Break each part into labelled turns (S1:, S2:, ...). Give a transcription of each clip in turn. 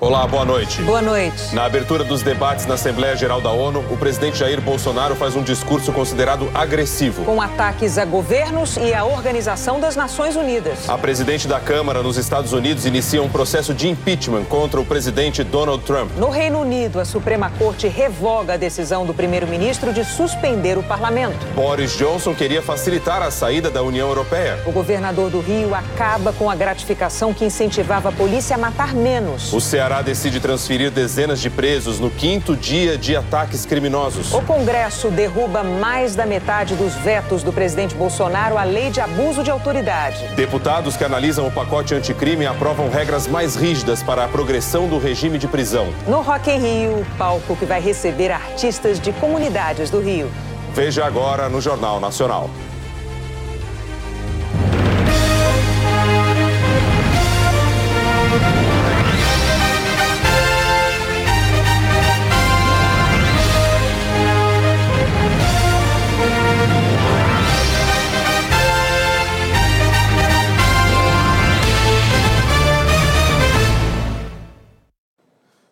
S1: Olá, boa noite.
S2: Boa noite.
S1: Na abertura dos debates na Assembleia Geral da ONU, o presidente Jair Bolsonaro faz um discurso considerado agressivo.
S2: Com ataques a governos e à Organização das Nações Unidas.
S1: A presidente da Câmara nos Estados Unidos inicia um processo de impeachment contra o presidente Donald Trump.
S2: No Reino Unido, a Suprema Corte revoga a decisão do primeiro-ministro de suspender o parlamento.
S1: Boris Johnson queria facilitar a saída da União Europeia.
S2: O governador do Rio acaba com a gratificação que incentivava a polícia a matar menos.
S1: O Ceará decide transferir dezenas de presos no 5º dia de ataques criminosos.
S2: O Congresso derruba mais da metade dos vetos do presidente Bolsonaro à lei de abuso de autoridade.
S1: Deputados que analisam o pacote anticrime aprovam regras mais rígidas para a progressão do regime de prisão.
S2: No Rock in Rio, palco que vai receber artistas de comunidades do Rio.
S1: Veja agora no Jornal Nacional.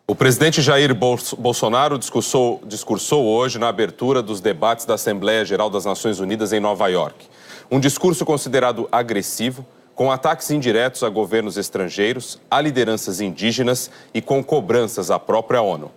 S1: O presidente Jair Bolsonaro discursou hoje na abertura dos debates da Assembleia Geral das Nações Unidas em Nova York. Um discurso considerado agressivo, com ataques indiretos a governos estrangeiros, a lideranças indígenas e com cobranças à própria ONU.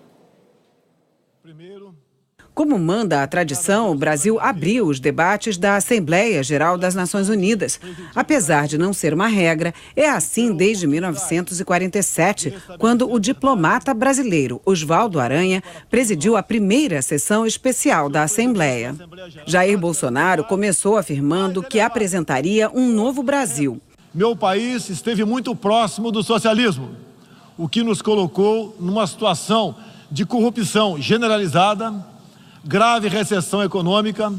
S3: Como manda a tradição, o Brasil abriu os debates da Assembleia Geral das Nações Unidas. Apesar de não ser uma regra, é assim desde 1947, quando o diplomata brasileiro Oswaldo Aranha presidiu a primeira sessão especial da Assembleia. Jair Bolsonaro começou afirmando que apresentaria um novo Brasil.
S4: Meu país esteve muito próximo do socialismo, o que nos colocou numa situação de corrupção generalizada, grave recessão econômica,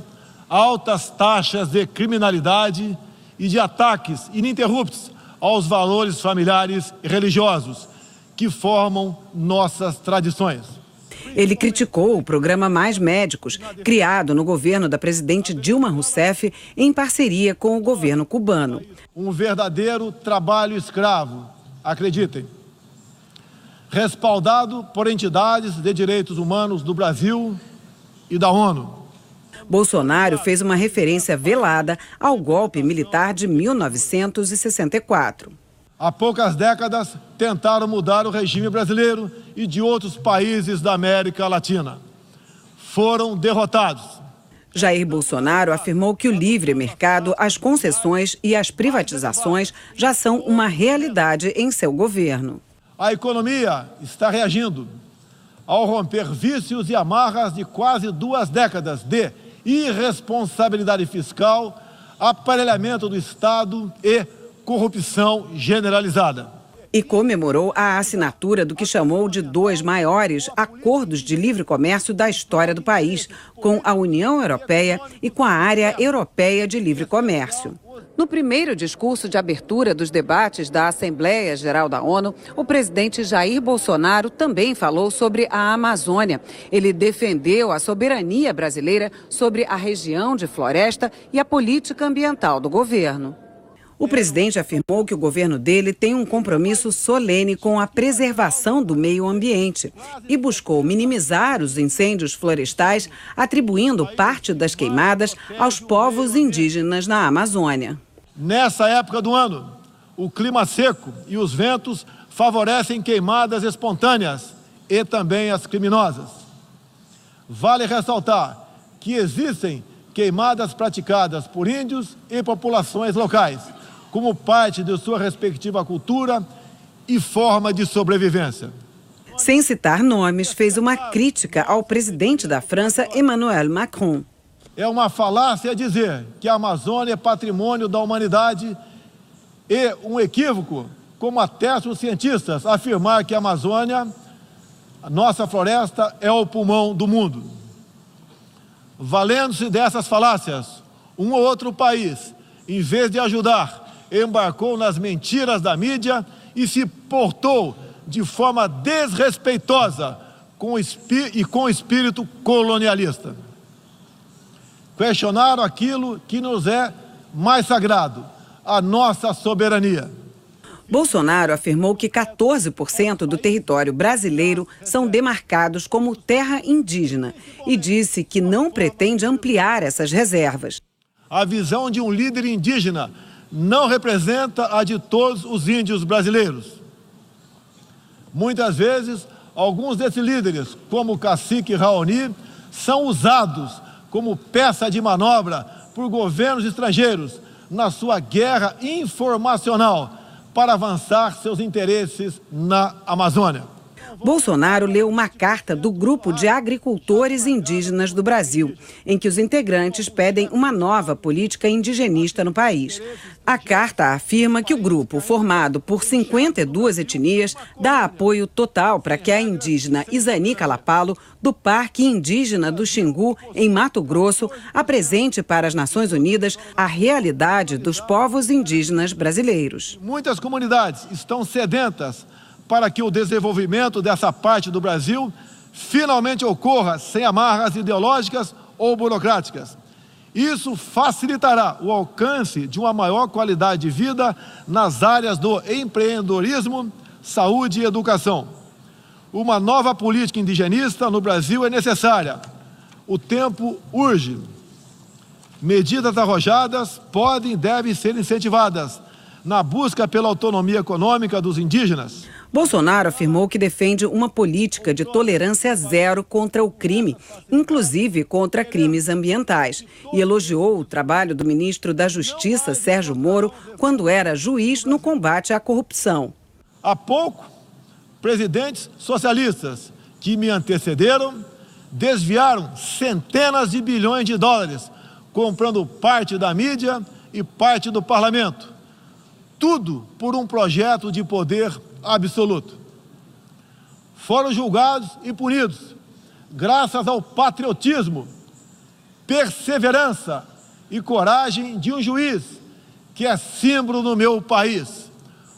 S4: altas taxas de criminalidade e de ataques ininterruptos aos valores familiares e religiosos que formam nossas tradições.
S3: Ele criticou o programa Mais Médicos, criado no governo da presidente Dilma Rousseff em parceria com o governo cubano.
S4: Um verdadeiro trabalho escravo, acreditem, respaldado por entidades de direitos humanos do Brasil e da ONU.
S3: Bolsonaro fez uma referência velada ao golpe militar de 1964.
S4: Há poucas décadas, tentaram mudar o regime brasileiro e de outros países da América Latina. Foram derrotados.
S3: Jair Bolsonaro afirmou que o livre mercado, as concessões e as privatizações já são uma realidade em seu governo.
S4: A economia está reagindo ao romper vícios e amarras de quase 2 décadas de irresponsabilidade fiscal, aparelhamento do Estado e corrupção generalizada.
S3: E comemorou a assinatura do que chamou de 2 maiores acordos de livre comércio da história do país, com a União Europeia e com a Área Europeia de Livre Comércio. No primeiro discurso de abertura dos debates da Assembleia Geral da ONU, o presidente Jair Bolsonaro também falou sobre a Amazônia. Ele defendeu a soberania brasileira sobre a região de floresta e a política ambiental do governo. O presidente afirmou que o governo dele tem um compromisso solene com a preservação do meio ambiente e buscou minimizar os incêndios florestais, atribuindo parte das queimadas aos povos indígenas na Amazônia.
S4: Nessa época do ano, o clima seco e os ventos favorecem queimadas espontâneas e também as criminosas. Vale ressaltar que existem queimadas praticadas por índios e populações locais, como parte de sua respectiva cultura e forma de sobrevivência.
S3: Sem citar nomes, fez uma crítica ao presidente da França, Emmanuel Macron.
S4: É uma falácia dizer que a Amazônia é patrimônio da humanidade e um equívoco, como atestam os cientistas, afirmar que a Amazônia, a nossa floresta, é o pulmão do mundo. Valendo-se dessas falácias, um ou outro país, em vez de ajudar, embarcou nas mentiras da mídia e se portou de forma desrespeitosa com espírito colonialista. Questionaram aquilo que nos é mais sagrado, a nossa soberania.
S3: Bolsonaro afirmou que 14% do território brasileiro são demarcados como terra indígena e disse que não pretende ampliar essas reservas.
S4: A visão de um líder indígena não representa a de todos os índios brasileiros. Muitas vezes, alguns desses líderes, como o cacique Raoni, são usados como peça de manobra por governos estrangeiros na sua guerra informacional para avançar seus interesses na Amazônia.
S3: Bolsonaro leu uma carta do Grupo de Agricultores Indígenas do Brasil, em que os integrantes pedem uma nova política indigenista no país. A carta afirma que o grupo, formado por 52 etnias, dá apoio total para que a indígena Izani Calapalo, do Parque Indígena do Xingu, em Mato Grosso, apresente para as Nações Unidas a realidade dos povos indígenas brasileiros.
S4: Muitas comunidades estão sedentas para que o desenvolvimento dessa parte do Brasil finalmente ocorra sem amarras ideológicas ou burocráticas. Isso facilitará o alcance de uma maior qualidade de vida nas áreas do empreendedorismo, saúde e educação. Uma nova política indigenista no Brasil é necessária. O tempo urge. Medidas arrojadas podem e devem ser incentivadas na busca pela autonomia econômica dos indígenas.
S3: Bolsonaro afirmou que defende uma política de tolerância zero contra o crime, inclusive contra crimes ambientais, e elogiou o trabalho do ministro da Justiça, Sérgio Moro, quando era juiz no combate à corrupção.
S4: Há pouco, presidentes socialistas que me antecederam desviaram centenas de bilhões de dólares, comprando parte da mídia e parte do parlamento. Tudo por um projeto de poder absoluto. Foram julgados e punidos graças ao patriotismo, perseverança e coragem de um juiz que é símbolo no meu país,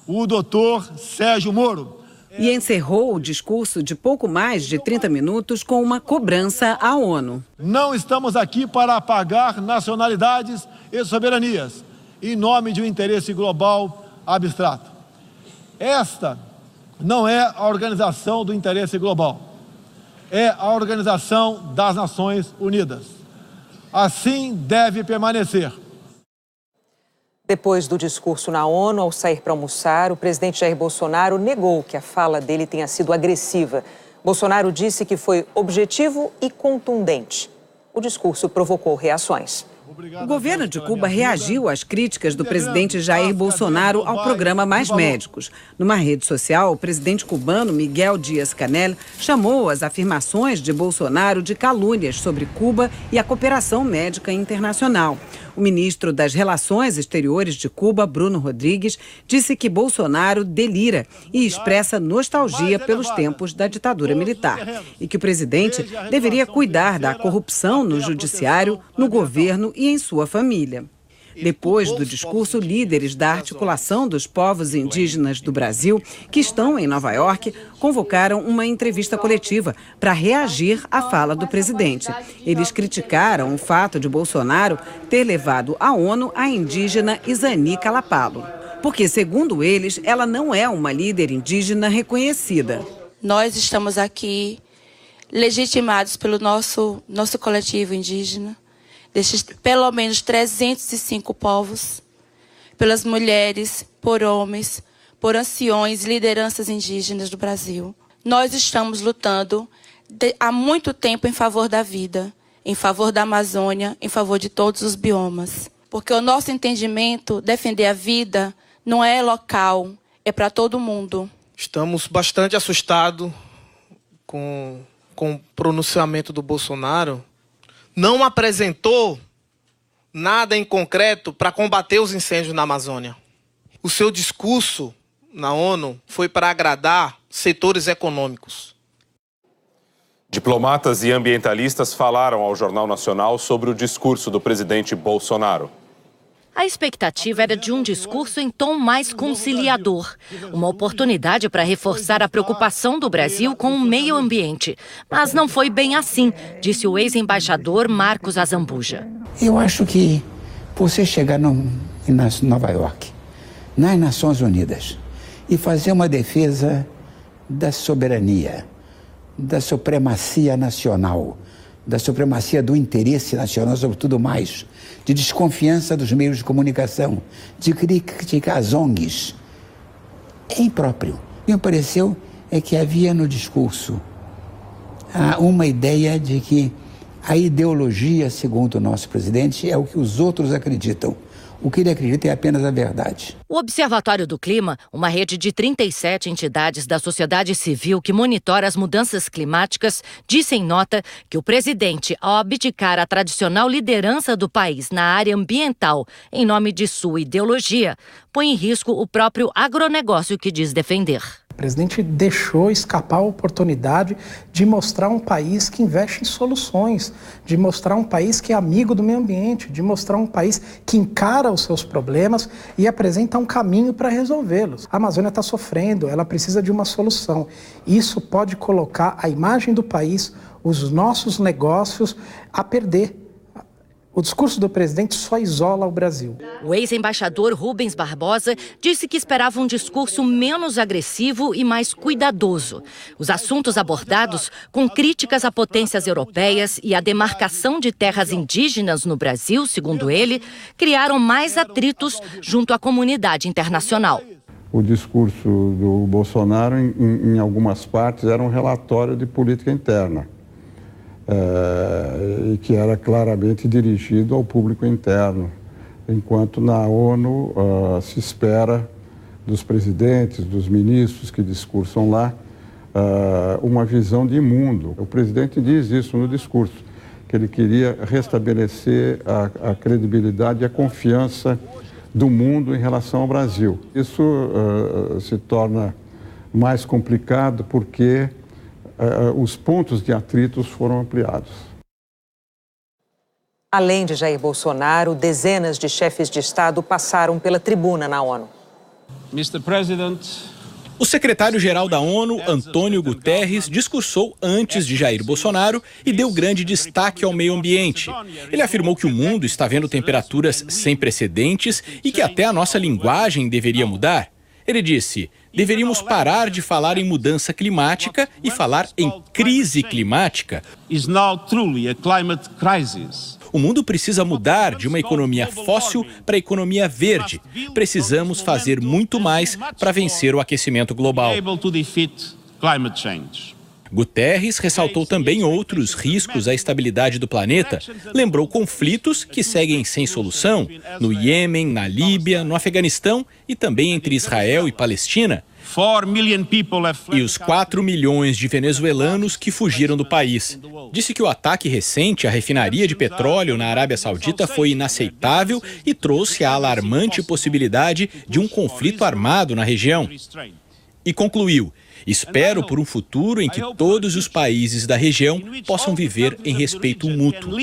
S4: o doutor Sérgio Moro.
S3: E encerrou o discurso de pouco mais de 30 minutos com uma cobrança à ONU.
S4: Não estamos aqui para apagar nacionalidades e soberanias em nome de um interesse global abstrato. Esta não é a organização do interesse global, é a Organização das Nações Unidas. Assim deve permanecer.
S2: Depois do discurso na ONU, ao sair para almoçar, o presidente Jair Bolsonaro negou que a fala dele tenha sido agressiva. Bolsonaro disse que foi objetivo e contundente. O discurso provocou reações.
S3: O governo de Cuba reagiu às críticas do presidente Jair Bolsonaro ao programa Mais Médicos. Numa rede social, o presidente cubano Miguel Díaz-Canel chamou as afirmações de Bolsonaro de calúnias sobre Cuba e a cooperação médica internacional. O ministro das Relações Exteriores de Cuba, Bruno Rodrigues, disse que Bolsonaro delira e expressa nostalgia pelos tempos da ditadura militar e que o presidente deveria cuidar da corrupção no judiciário, no governo e em sua família. Depois do discurso, líderes da Articulação dos Povos Indígenas do Brasil, que estão em Nova York, convocaram uma entrevista coletiva para reagir à fala do presidente. Eles criticaram o fato de Bolsonaro ter levado à ONU a indígena Izani Calapalo, porque, segundo eles, ela não é uma líder indígena reconhecida.
S5: Nós estamos aqui legitimados pelo nosso coletivo indígena, desses pelo menos 305 povos, pelas mulheres, por homens, por anciões, lideranças indígenas do Brasil. Nós estamos lutando há muito tempo em favor da vida, em favor da Amazônia, em favor de todos os biomas. Porque o nosso entendimento, defender a vida, não é local, é para todo mundo.
S6: Estamos bastante assustados com o pronunciamento do Bolsonaro. Não apresentou nada em concreto para combater os incêndios na Amazônia. O seu discurso na ONU foi para agradar setores econômicos.
S1: Diplomatas e ambientalistas falaram ao Jornal Nacional sobre o discurso do presidente Bolsonaro.
S7: A expectativa era de um discurso em tom mais conciliador, uma oportunidade para reforçar a preocupação do Brasil com o meio ambiente. Mas não foi bem assim, disse o ex-embaixador Marcos Azambuja.
S8: Eu acho que você chegar em Nova York, nas Nações Unidas, e fazer uma defesa da soberania, da supremacia nacional, da supremacia do interesse nacional, sobretudo mais, de desconfiança dos meios de comunicação, de criticar as ONGs. É impróprio. O que me pareceu é que havia no discurso uma ideia de que a ideologia, segundo o nosso presidente, é o que os outros acreditam. O que ele acredita é apenas a verdade.
S7: O Observatório do Clima, uma rede de 37 entidades da sociedade civil que monitora as mudanças climáticas, disse em nota que o presidente, ao abdicar a tradicional liderança do país na área ambiental em nome de sua ideologia, põe em risco o próprio agronegócio que diz defender.
S9: O presidente deixou escapar a oportunidade de mostrar um país que investe em soluções, de mostrar um país que é amigo do meio ambiente, de mostrar um país que encara os seus problemas e apresenta um caminho para resolvê-los. A Amazônia está sofrendo, ela precisa de uma solução. Isso pode colocar a imagem do país, os nossos negócios a perder. O discurso do presidente só isola o Brasil.
S7: O ex-embaixador Rubens Barbosa disse que esperava um discurso menos agressivo e mais cuidadoso. Os assuntos abordados, com críticas a potências europeias e a demarcação de terras indígenas no Brasil, segundo ele, criaram mais atritos junto à comunidade internacional.
S10: O discurso do Bolsonaro, em algumas partes, era um relatório de política interna. E que era claramente dirigido ao público interno, enquanto na ONU se espera dos presidentes, dos ministros que discursam lá, uma visão de mundo. O presidente diz isso no discurso, que ele queria restabelecer a credibilidade e a confiança do mundo em relação ao Brasil. Isso se torna mais complicado porque os pontos de atritos foram ampliados.
S2: Além de Jair Bolsonaro, dezenas de chefes de Estado passaram pela tribuna na ONU.
S11: Mr. President, o secretário-geral da ONU, Antônio Guterres, discursou antes de Jair Bolsonaro e deu grande destaque ao meio ambiente. Ele afirmou que o mundo está vendo temperaturas sem precedentes e que até a nossa linguagem deveria mudar. Ele disse: deveríamos parar de falar em mudança climática e falar em crise climática. O mundo precisa mudar de uma economia fóssil para a economia verde. Precisamos fazer muito mais para vencer o aquecimento global. Guterres ressaltou também outros riscos à estabilidade do planeta. Lembrou conflitos que seguem sem solução no Iêmen, na Líbia, no Afeganistão e também entre Israel e Palestina. E os 4 milhões de venezuelanos que fugiram do país. Disse que o ataque recente à refinaria de petróleo na Arábia Saudita foi inaceitável e trouxe a alarmante possibilidade de um conflito armado na região. E concluiu: espero por um futuro em que todos os países da região possam viver em respeito mútuo.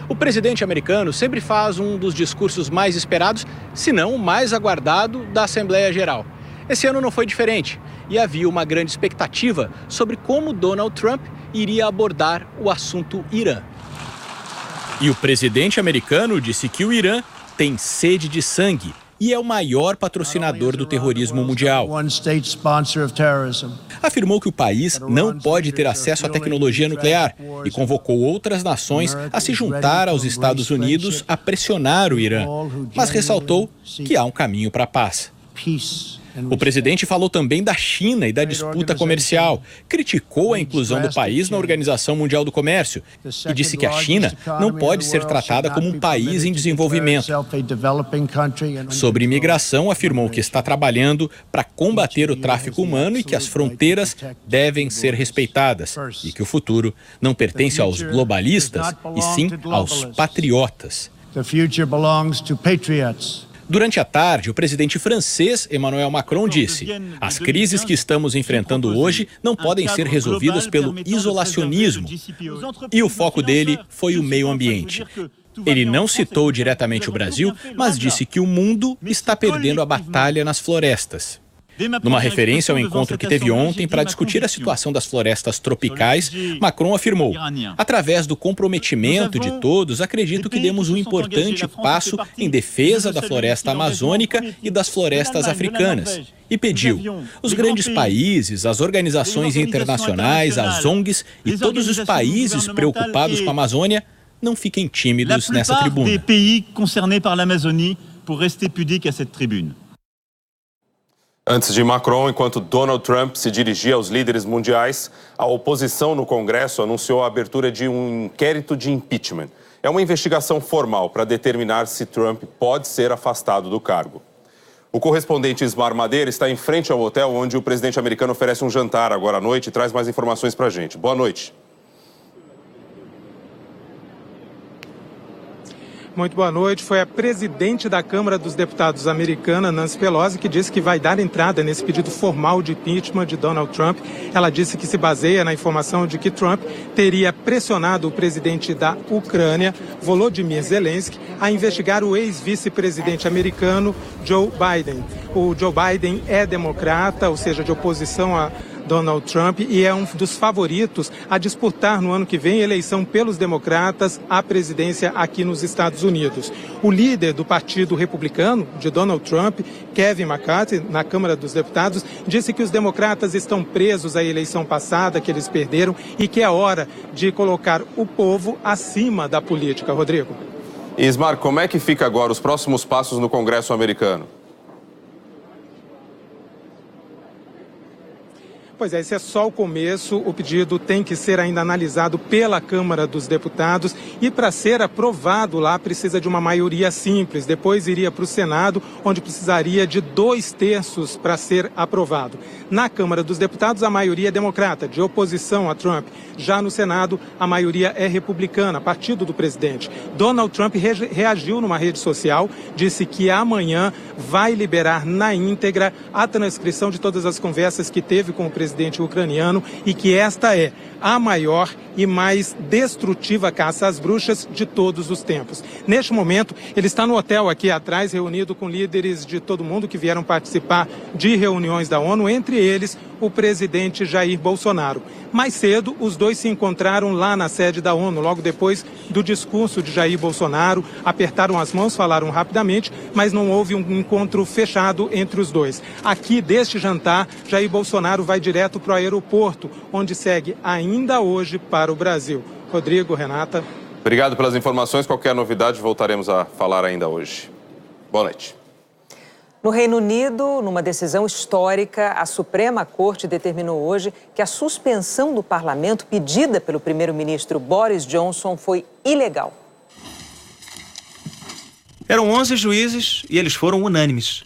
S11: O presidente americano sempre faz um dos discursos mais esperados, se não o mais aguardado, da Assembleia Geral. Esse ano não foi diferente e havia uma grande expectativa sobre como Donald Trump iria abordar o assunto Irã. E o presidente americano disse que o Irã tem sede de sangue e é o maior patrocinador do terrorismo mundial. Afirmou que o país não pode ter acesso à tecnologia nuclear e convocou outras nações a se juntar aos Estados Unidos a pressionar o Irã, mas ressaltou que há um caminho para a paz. O presidente falou também da China e da disputa comercial, criticou a inclusão do país na Organização Mundial do Comércio e disse que a China não pode ser tratada como um país em desenvolvimento. Sobre imigração, afirmou que está trabalhando para combater o tráfico humano e que as fronteiras devem ser respeitadas e que o futuro não pertence aos globalistas, e sim aos patriotas. Durante a tarde, o presidente francês Emmanuel Macron disse: as crises que estamos enfrentando hoje não podem ser resolvidas pelo isolacionismo. E o foco dele foi o meio ambiente. Ele não citou diretamente o Brasil, mas disse que o mundo está perdendo a batalha nas florestas. Numa referência ao encontro que teve ontem para discutir a situação das florestas tropicais, Macron afirmou: através do comprometimento de todos, acredito que demos um importante passo em defesa da floresta amazônica e das florestas africanas. E pediu: os grandes países, as organizações internacionais, as ONGs e todos os países preocupados com a Amazônia não fiquem tímidos nessa tribuna.
S1: Antes de Macron, enquanto Donald Trump se dirigia aos líderes mundiais, a oposição no Congresso anunciou a abertura de um inquérito de impeachment. É uma investigação formal para determinar se Trump pode ser afastado do cargo. O correspondente Ismar Madeira está em frente ao hotel onde o presidente americano oferece um jantar agora à noite e traz mais informações para a gente. Boa noite.
S12: Muito boa noite. Foi a presidente da Câmara dos Deputados americana, Nancy Pelosi, que disse que vai dar entrada nesse pedido formal de impeachment de Donald Trump. Ela disse que se baseia na informação de que Trump teria pressionado o presidente da Ucrânia, Volodymyr Zelensky, a investigar o ex-vice-presidente americano Joe Biden. O Joe Biden é democrata, ou seja, de oposição a Donald Trump, e é um dos favoritos a disputar no ano que vem a eleição pelos democratas à presidência aqui nos Estados Unidos. O líder do Partido Republicano, de Donald Trump, Kevin McCarthy, na Câmara dos Deputados, disse que os democratas estão presos à eleição passada, que eles perderam, e que é hora de colocar o povo acima da política. Rodrigo.
S1: Ismar, como é que fica agora os próximos passos no Congresso americano?
S12: Pois é, esse é só o começo. O pedido tem que ser ainda analisado pela Câmara dos Deputados e, para ser aprovado lá, precisa de uma maioria simples. Depois iria para o Senado, onde precisaria de 2/3 para ser aprovado. Na Câmara dos Deputados, a maioria é democrata, de oposição a Trump. Já no Senado, a maioria é republicana, partido do presidente. Donald Trump reagiu numa rede social, disse que amanhã vai liberar na íntegra a transcrição de todas as conversas que teve com o presidente ucraniano e que esta é a maior e mais destrutiva caça às bruxas de todos os tempos. Neste momento, ele está no hotel aqui atrás, reunido com líderes de todo mundo que vieram participar de reuniões da ONU, entre eles o presidente Jair Bolsonaro. Mais cedo, os dois se encontraram lá na sede da ONU, logo depois do discurso de Jair Bolsonaro, apertaram as mãos, falaram rapidamente, mas não houve um encontro fechado entre os dois. Aqui, deste jantar, Jair Bolsonaro vai direto para o aeroporto, onde segue ainda hoje para o Brasil. Rodrigo, Renata.
S1: Obrigado pelas informações. Qualquer novidade, voltaremos a falar ainda hoje. Boa noite.
S2: No Reino Unido, numa decisão histórica, a Suprema Corte determinou hoje que a suspensão do parlamento pedida pelo primeiro-ministro Boris Johnson foi ilegal.
S13: Eram 11 juízes e eles foram unânimes.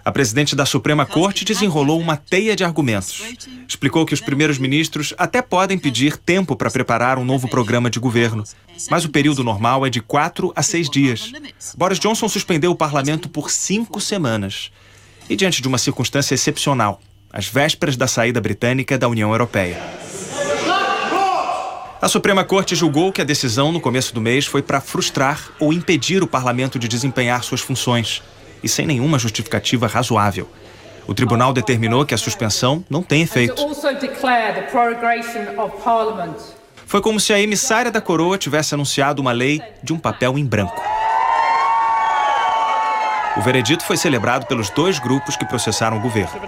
S13: A presidente da Suprema Corte desenrolou uma teia de argumentos. Explicou que os primeiros ministros até podem pedir tempo para preparar um novo programa de governo, mas o período normal é de 4 a 6 dias. Boris Johnson suspendeu o parlamento por 5 semanas. E diante de uma circunstância excepcional, às vésperas da saída britânica da União Europeia. A Suprema Corte julgou que a decisão no começo do mês foi para frustrar ou impedir o parlamento de desempenhar suas funções, e sem nenhuma justificativa razoável. O tribunal determinou que a suspensão não tem efeito. Foi como se a emissária da coroa tivesse anunciado uma lei de um papel em branco. O veredito foi celebrado pelos 2 grupos que processaram o governo.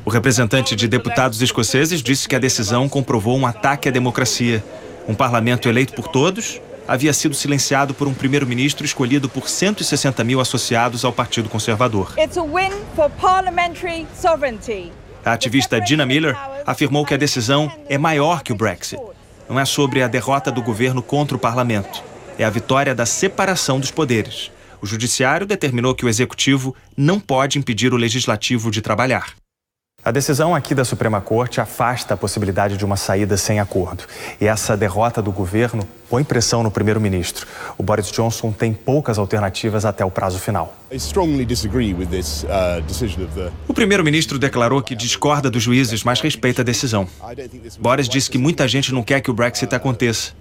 S13: O representante de deputados escoceses disse que a decisão comprovou um ataque à democracia. Um parlamento eleito por todos havia sido silenciado por um primeiro-ministro escolhido por 160 mil associados ao Partido Conservador. A ativista Dina Miller afirmou que a decisão é maior que o Brexit. Não é sobre a derrota do governo contra o parlamento. É a vitória da separação dos poderes. O judiciário determinou que o executivo não pode impedir o legislativo de trabalhar. A decisão aqui da Suprema Corte afasta a possibilidade de uma saída sem acordo. E essa derrota do governo põe pressão no primeiro-ministro. O Boris Johnson tem poucas alternativas até o prazo final. O primeiro-ministro declarou que discorda dos juízes, mas respeita a decisão. Boris disse que muita gente não quer que o Brexit aconteça.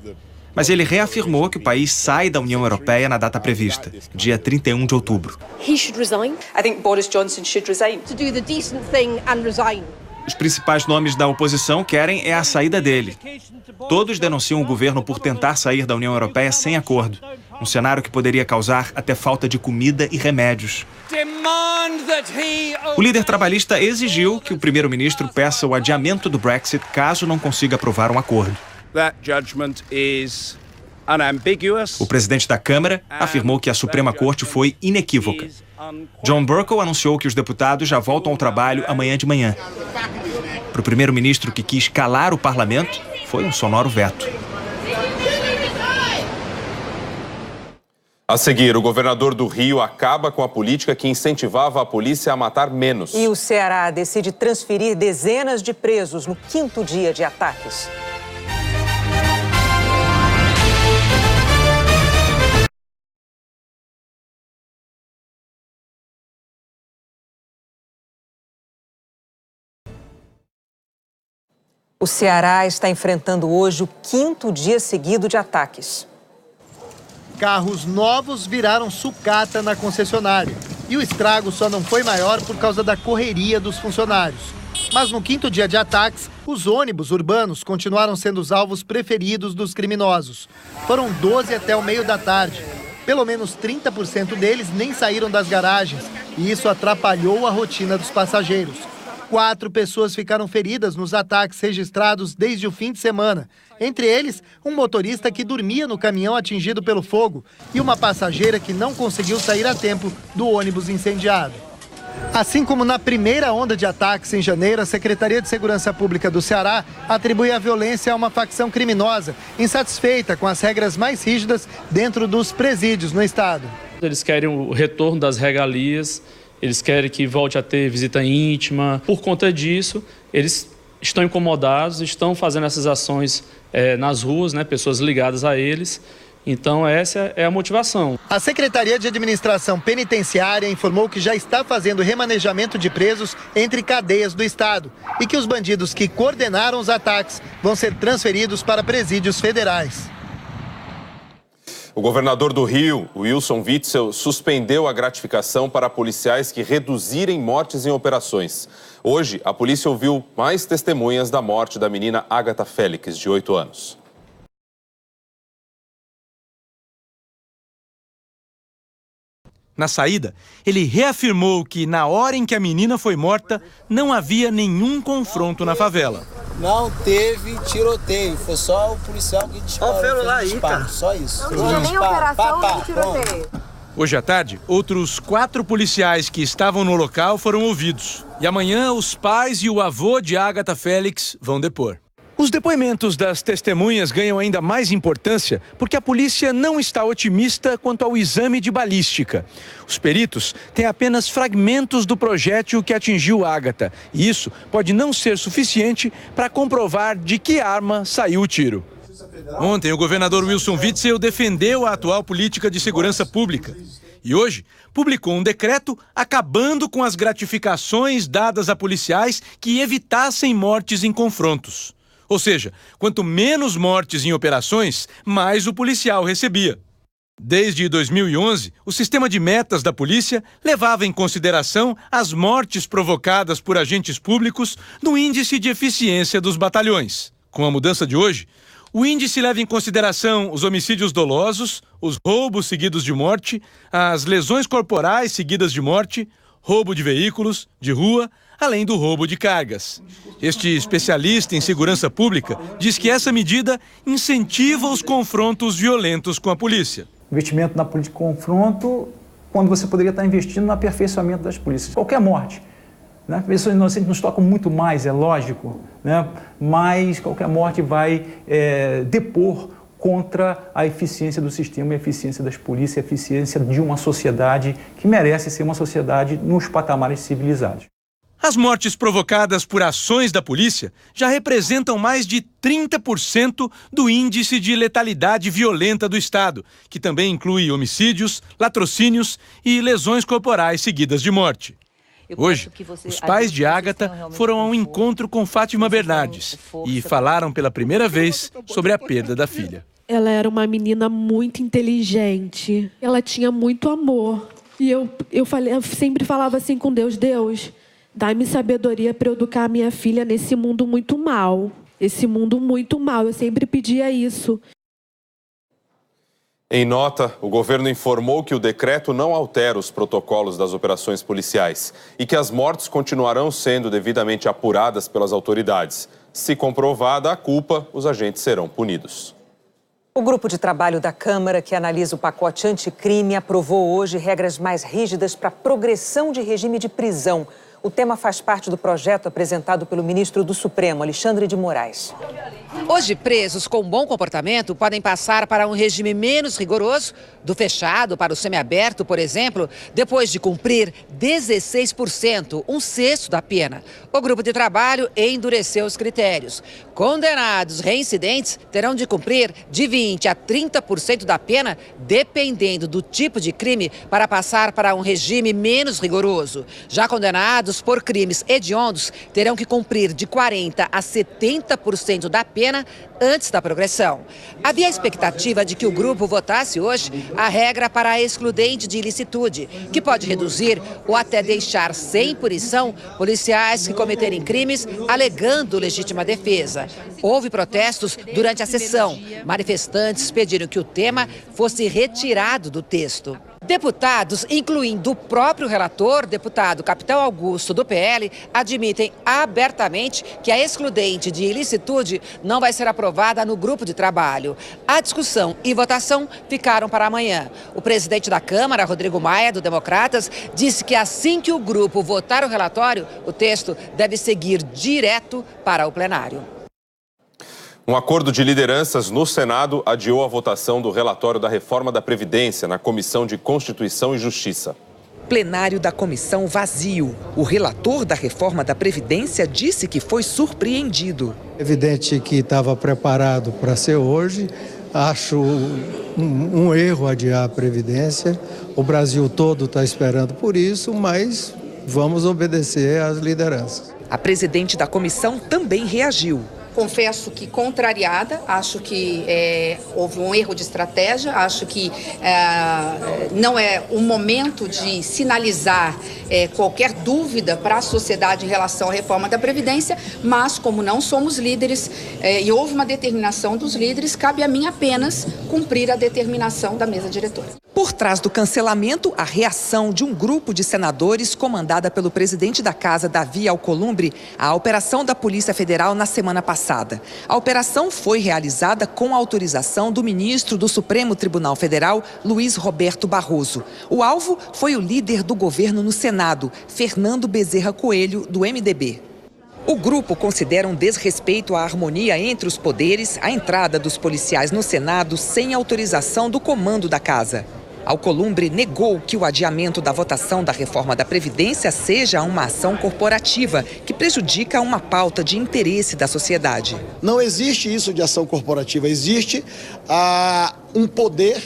S13: Mas ele reafirmou que o país sai da União Europeia na data prevista, dia 31 de outubro.
S14: He should resign. I think Boris Johnson should resign. To do the decent thing and resign.
S13: Os principais nomes da oposição querem a saída dele. Todos denunciam o governo por tentar sair da União Europeia sem acordo. Um cenário que poderia causar até falta de comida e remédios. O líder trabalhista exigiu que o primeiro-ministro peça o adiamento do Brexit caso não consiga aprovar um acordo. O presidente da Câmara afirmou que a Suprema Corte foi inequívoca. John Bercow anunciou que os deputados já voltam ao trabalho amanhã de manhã. Para o primeiro-ministro que quis calar o parlamento, foi um sonoro veto.
S1: A seguir, o governador do Rio acaba com a política que incentivava a polícia a matar menos.
S2: E o Ceará decide transferir dezenas de presos no 5º dia de ataques. O Ceará está enfrentando hoje o 5º dia seguido de ataques.
S15: Carros novos viraram sucata na concessionária. E o estrago só não foi maior por causa da correria dos funcionários. Mas no 5º dia de ataques, os ônibus urbanos continuaram sendo os alvos preferidos dos criminosos. Foram 12 até o meio da tarde. Pelo menos 30% deles nem saíram das garagens. E isso atrapalhou a rotina dos passageiros. 4 pessoas ficaram feridas nos ataques registrados desde o fim de semana. Entre eles, um motorista que dormia no caminhão atingido pelo fogo e uma passageira que não conseguiu sair a tempo do ônibus incendiado. Assim como na primeira onda de ataques em janeiro, a Secretaria de Segurança Pública do Ceará atribui a violência a uma facção criminosa, insatisfeita com as regras mais rígidas dentro dos presídios no estado.
S16: Eles querem o retorno das regalias. Eles querem que volte a ter visita íntima. Por conta disso, eles estão incomodados, estão fazendo essas ações nas ruas, pessoas ligadas a eles. Então, essa é a motivação.
S15: A Secretaria de Administração Penitenciária informou que já está fazendo remanejamento de presos entre cadeias do estado e que os bandidos que coordenaram os ataques vão ser transferidos para presídios federais.
S1: O governador do Rio, Wilson Witzel, suspendeu a gratificação para policiais que reduzirem mortes em operações. Hoje, a polícia ouviu mais testemunhas da morte da menina Agatha Félix, de 8 anos.
S17: Na saída, ele reafirmou que, na hora em que a menina foi morta, não havia nenhum confronto na favela.
S18: Não teve tiroteio, foi só o policial que disparou. Só isso.
S19: Não tinha nem operação nem tiroteio.
S17: Hoje à tarde, outros 4 policiais que estavam no local foram ouvidos. E amanhã, os pais e o avô de Agatha Félix vão depor. Os depoimentos das testemunhas ganham ainda mais importância porque a polícia não está otimista quanto ao exame de balística. Os peritos têm apenas fragmentos do projétil que atingiu Agatha e isso pode não ser suficiente para comprovar de que arma saiu o tiro. Ontem, o governador Wilson Witzel defendeu a atual política de segurança pública e hoje publicou um decreto acabando com as gratificações dadas a policiais que evitassem mortes em confrontos. Ou seja, quanto menos mortes em operações, mais o policial recebia. Desde 2011, o sistema de metas da polícia levava em consideração as mortes provocadas por agentes públicos no índice de eficiência dos batalhões. Com a mudança de hoje, o índice leva em consideração os homicídios dolosos, os roubos seguidos de morte, as lesões corporais seguidas de morte, roubo de veículos, de rua, além do roubo de cargas. Este especialista em segurança pública diz que essa medida incentiva os confrontos violentos com a polícia.
S20: Investimento na política de confronto, quando você poderia estar investindo no aperfeiçoamento das polícias. Qualquer morte, pessoas inocentes nos tocam muito mais, é lógico, mas qualquer morte vai depor contra a eficiência do sistema, a eficiência das polícias, a eficiência de uma sociedade que merece ser uma sociedade nos patamares civilizados.
S17: As mortes provocadas por ações da polícia já representam mais de 30% do índice de letalidade violenta do estado, que também inclui homicídios, latrocínios e lesões corporais seguidas de morte. Hoje, os pais de Agatha foram a um encontro com Fátima Bernardes e falaram pela primeira vez sobre a perda da filha.
S21: Ela era uma menina muito inteligente. Ela tinha muito amor. E eu sempre falava assim com Deus: Deus, dá-me sabedoria para eu educar a minha filha nesse mundo muito mal. Esse mundo muito mal. Eu sempre pedia isso.
S1: Em nota, o governo informou que o decreto não altera os protocolos das operações policiais e que as mortes continuarão sendo devidamente apuradas pelas autoridades. Se comprovada a culpa, os agentes serão punidos.
S2: O grupo de trabalho da Câmara, que analisa o pacote anticrime, aprovou hoje regras mais rígidas para a progressão de regime de prisão. O tema faz parte do projeto apresentado pelo ministro do Supremo, Alexandre de Moraes.
S22: Hoje, presos com bom comportamento podem passar para um regime menos rigoroso, do fechado para o semiaberto, por exemplo, depois de cumprir 16%, 1/6 da pena. O grupo de trabalho endureceu os critérios. Condenados reincidentes terão de cumprir de 20% a 30% da pena, dependendo do tipo de crime, para passar para um regime menos rigoroso. Já condenados por crimes hediondos terão que cumprir de 40% a 70% da pena antes da progressão. Havia a expectativa de que o grupo votasse hoje a regra para a excludente de ilicitude, que pode reduzir ou até deixar sem punição policiais que cometerem crimes alegando legítima defesa. Houve protestos durante a sessão. Manifestantes pediram que o tema fosse retirado do texto. Deputados, incluindo o próprio relator, deputado Capitão Augusto, do PL, admitem abertamente que a excludente de ilicitude não vai ser aprovada no grupo de trabalho. A discussão e votação ficaram para amanhã. O presidente da Câmara, Rodrigo Maia, do Democratas, disse que assim que o grupo votar o relatório, o texto deve seguir direto para o plenário.
S1: Um acordo de lideranças no Senado adiou a votação do relatório da reforma da Previdência na Comissão de Constituição e Justiça.
S23: Plenário da comissão vazio. O relator da reforma da Previdência disse que foi surpreendido.
S24: Evidente que estava preparado para ser hoje. Acho um erro adiar a Previdência. O Brasil todo está esperando por isso, mas vamos obedecer às lideranças.
S23: A presidente da comissão também reagiu.
S25: Confesso que contrariada, acho que houve um erro de estratégia, acho que não é o momento de sinalizar qualquer dúvida para a sociedade em relação à reforma da Previdência, mas como não somos líderes e houve uma determinação dos líderes, cabe a mim apenas cumprir a determinação da mesa diretora.
S23: Por trás do cancelamento, a reação de um grupo de senadores comandada pelo presidente da Casa, Davi Alcolumbre, à operação da Polícia Federal na semana passada. A operação foi realizada com a autorização do ministro do Supremo Tribunal Federal, Luiz Roberto Barroso. O alvo foi o líder do governo no Senado, Fernando Bezerra Coelho, do MDB. O grupo considera um desrespeito à harmonia entre os poderes a entrada dos policiais no Senado sem autorização do comando da casa. Alcolumbre negou que o adiamento da votação da reforma da Previdência seja uma ação corporativa que prejudica uma pauta de interesse da sociedade.
S26: Não existe isso de ação corporativa, existe um poder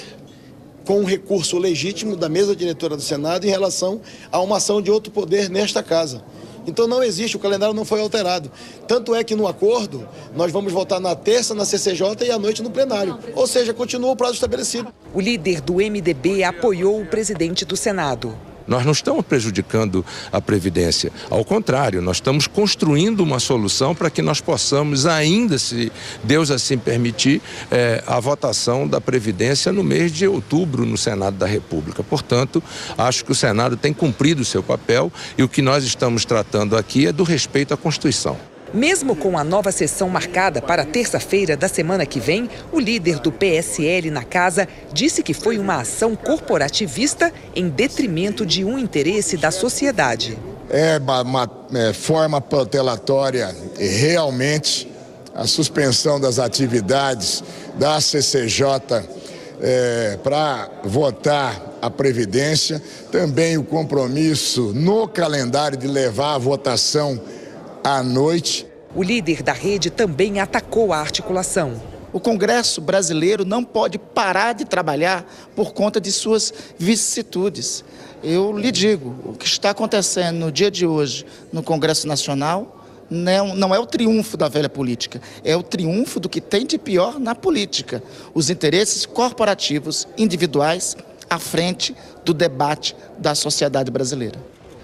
S26: com um recurso legítimo da mesa diretora do Senado em relação a uma ação de outro poder nesta casa. Então não existe, o calendário não foi alterado. Tanto é que no acordo, nós vamos votar na terça, na CCJ e à noite no plenário. Ou seja, continua o prazo estabelecido.
S23: O líder do MDB apoiou o presidente do Senado.
S27: Nós não estamos prejudicando a Previdência. Ao contrário, nós estamos construindo uma solução para que nós possamos ainda, se Deus assim permitir, a votação da Previdência no mês de outubro no Senado da República. Portanto, acho que o Senado tem cumprido o seu papel e o que nós estamos tratando aqui é do respeito à Constituição.
S23: Mesmo com a nova sessão marcada para terça-feira da semana que vem, o líder do PSL na casa disse que foi uma ação corporativista em detrimento de um interesse da sociedade.
S28: É uma forma protelatória realmente a suspensão das atividades da CCJ para votar a Previdência, também o compromisso no calendário de levar a votação à noite.
S23: O líder da rede também atacou a articulação.
S29: O Congresso brasileiro não pode parar de trabalhar por conta de suas vicissitudes. Eu lhe digo, o que está acontecendo no dia de hoje no Congresso Nacional não é o triunfo da velha política, é o triunfo do que tem de pior na política, os interesses corporativos, individuais, à frente do debate da sociedade brasileira.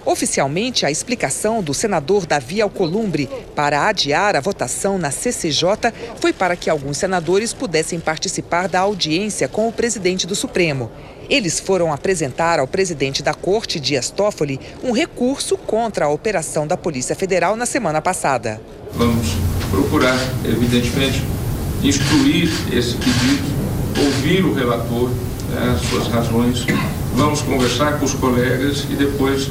S23: Oficialmente, a explicação do senador Davi Alcolumbre para adiar a votação na CCJ foi para que alguns senadores pudessem participar da audiência com o presidente do Supremo. Eles foram apresentar ao presidente da Corte, Dias Toffoli, um recurso contra a operação da Polícia Federal na semana passada.
S3: Vamos procurar, evidentemente, instruir esse pedido, ouvir o relator, as suas razões, vamos conversar com os colegas e depois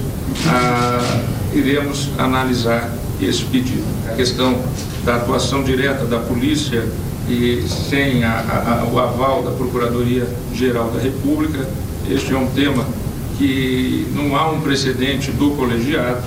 S3: iremos analisar esse pedido. A questão da atuação direta da polícia e sem o aval da Procuradoria-Geral da República, este é um tema que não há um precedente do colegiado,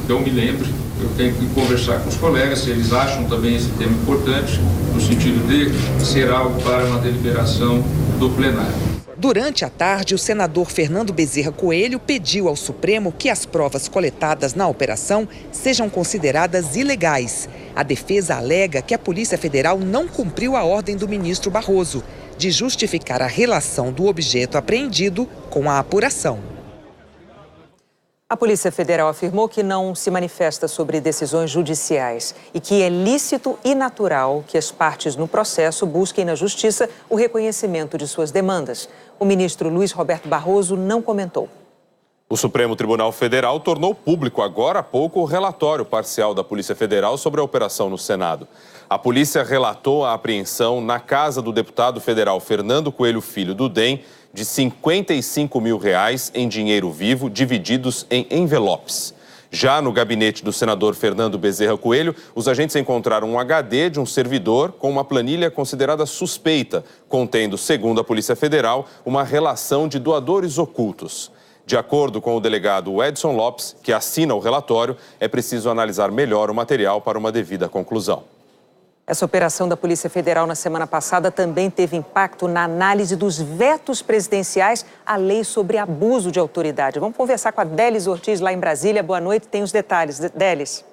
S3: que eu me lembre. Eu tenho que conversar com os colegas se eles acham também esse tema importante, no sentido de ser algo para uma deliberação do plenário.
S23: Durante a tarde, o senador Fernando Bezerra Coelho pediu ao Supremo que as provas coletadas na operação sejam consideradas ilegais. A defesa alega que a Polícia Federal não cumpriu a ordem do ministro Barroso de justificar a relação do objeto apreendido com a apuração.
S2: A Polícia Federal afirmou que não se manifesta sobre decisões judiciais e que é lícito e natural que as partes no processo busquem na Justiça o reconhecimento de suas demandas. O ministro Luiz Roberto Barroso não comentou.
S1: O Supremo Tribunal Federal tornou público agora há pouco o relatório parcial da Polícia Federal sobre a operação no Senado. A polícia relatou a apreensão na casa do deputado federal Fernando Coelho Filho do DEM de R$55 mil em dinheiro vivo, divididos em envelopes. Já no gabinete do senador Fernando Bezerra Coelho, os agentes encontraram um HD de um servidor com uma planilha considerada suspeita, contendo, segundo a Polícia Federal, uma relação de doadores ocultos. De acordo com o delegado Edson Lopes, que assina o relatório, é preciso analisar melhor o material para uma devida conclusão.
S2: Essa operação da Polícia Federal na semana passada também teve impacto na análise dos vetos presidenciais à lei sobre abuso de autoridade. Vamos conversar com a Délis Ortiz lá em Brasília. Boa noite, tem os detalhes. Délis.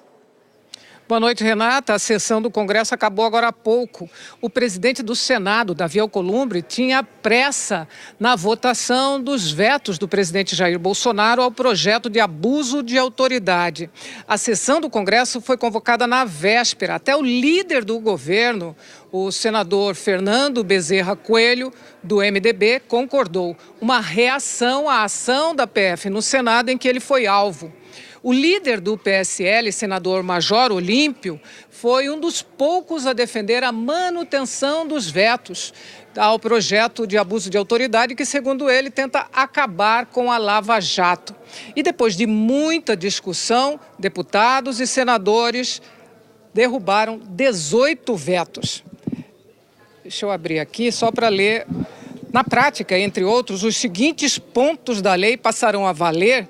S4: Boa noite, Renata. A sessão do Congresso acabou agora há pouco. O presidente do Senado, Davi Alcolumbre, tinha pressa na votação dos vetos do presidente Jair Bolsonaro ao projeto de abuso de autoridade. A sessão do Congresso foi convocada na véspera. Até o líder do governo, o senador Fernando Bezerra Coelho, do MDB, concordou. Uma reação à ação da PF no Senado em que ele foi alvo. O líder do PSL, senador Major Olímpio, foi um dos poucos a defender a manutenção dos vetos ao projeto de abuso de autoridade que, segundo ele, tenta acabar com a Lava Jato. E depois de muita discussão, deputados e senadores derrubaram 18 vetos. Deixa eu abrir aqui só para ler. Na prática, entre outros, os seguintes pontos da lei passarão a valer.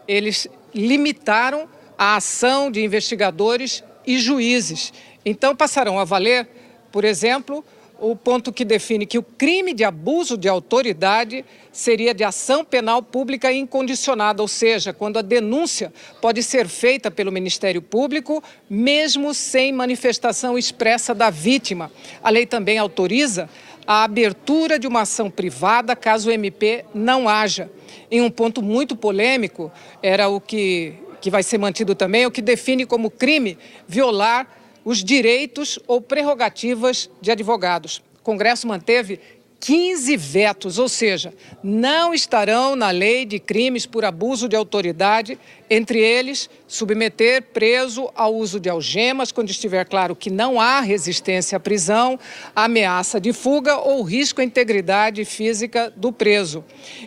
S4: Eles limitaram a ação de investigadores e juízes. Então, passarão a valer, por exemplo, o ponto que define que o crime de abuso de autoridade seria de ação penal pública incondicionada, ou seja, quando a denúncia pode ser feita pelo Ministério Público, mesmo sem manifestação expressa da vítima. A lei também autoriza a abertura de uma ação privada caso o MP não haja. Em um ponto muito polêmico, era o que vai ser mantido também, o que define como crime violar os direitos ou prerrogativas de advogados. O Congresso manteve 15 vetos, ou seja, não estarão na lei de crimes por abuso de autoridade, entre eles, submeter preso ao uso de algemas, quando estiver claro que não há resistência à prisão, ameaça de fuga ou risco à integridade física do preso.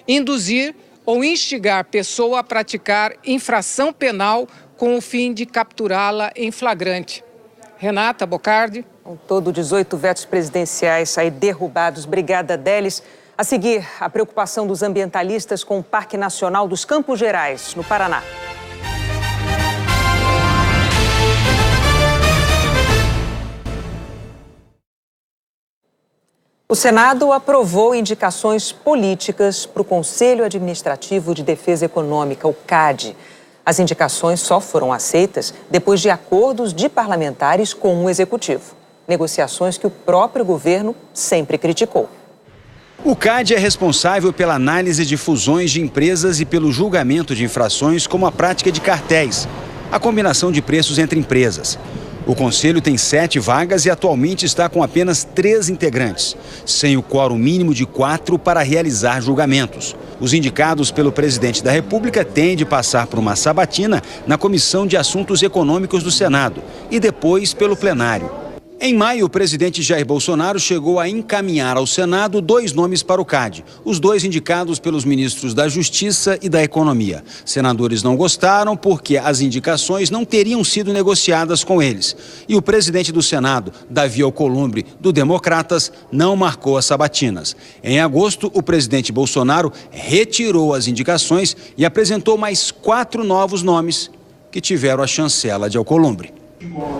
S4: Induzir ou instigar pessoa a praticar infração penal com o fim de capturá-la em flagrante. Renata Bocardi.
S2: Com todo, 18 vetos presidenciais aí derrubados. Obrigada, Délis. A seguir, a preocupação dos ambientalistas com o Parque Nacional dos Campos Gerais, no Paraná. O Senado aprovou indicações políticas para o Conselho Administrativo de Defesa Econômica, o CAD. As indicações só foram aceitas depois de acordos de parlamentares com o Executivo. Negociações que o próprio governo sempre criticou.
S5: O CAD é responsável pela análise de fusões de empresas e pelo julgamento de infrações como a prática de cartéis, a combinação de preços entre empresas. O Conselho tem 7 vagas e atualmente está com apenas 3 integrantes, sem o quórum mínimo de 4 para realizar julgamentos. Os indicados pelo presidente da República têm de passar por uma sabatina na Comissão de Assuntos Econômicos do Senado e depois pelo plenário. Em maio, o presidente Jair Bolsonaro chegou a encaminhar ao Senado 2 nomes para o CAD, os 2 indicados pelos ministros da Justiça e da Economia. Senadores não gostaram porque as indicações não teriam sido negociadas com eles. E o presidente do Senado, Davi Alcolumbre, do Democratas, não marcou as sabatinas. Em agosto, o presidente Bolsonaro retirou as indicações e apresentou mais 4 novos nomes que tiveram a chancela de Alcolumbre.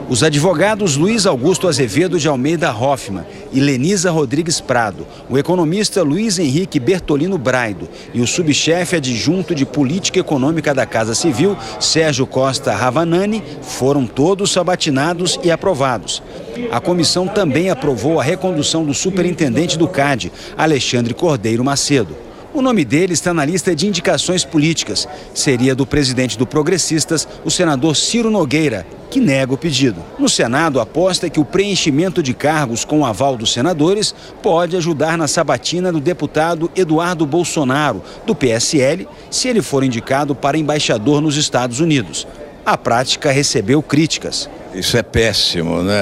S5: Os advogados Luiz Augusto Azevedo de Almeida Hoffmann e Lenisa Rodrigues Prado, o economista Luiz Henrique Bertolino Braido e o subchefe adjunto de Política Econômica da Casa Civil, Sérgio Costa Ravanani, foram todos sabatinados e aprovados. A comissão também aprovou a recondução do superintendente do CAD, Alexandre Cordeiro Macedo. O nome dele está na lista de indicações políticas. Seria do presidente do Progressistas, o senador Ciro Nogueira, que nega o pedido. No Senado, aposta que o preenchimento de cargos com o aval dos senadores pode ajudar na sabatina do deputado Eduardo Bolsonaro, do PSL, se ele for indicado para embaixador nos Estados Unidos. A prática recebeu críticas.
S6: Isso é péssimo, né?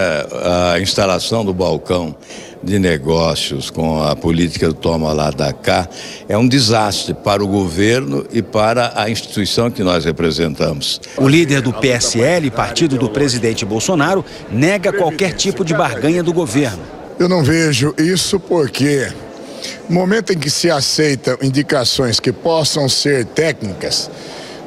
S6: A instalação do balcão de negócios com a política do toma lá da cá é um desastre para o governo e para a instituição que nós representamos.
S5: O líder do PSL, partido do presidente Bolsonaro, nega qualquer tipo de barganha do governo.
S28: Eu não vejo isso porque no momento em que se aceitam indicações que possam ser técnicas,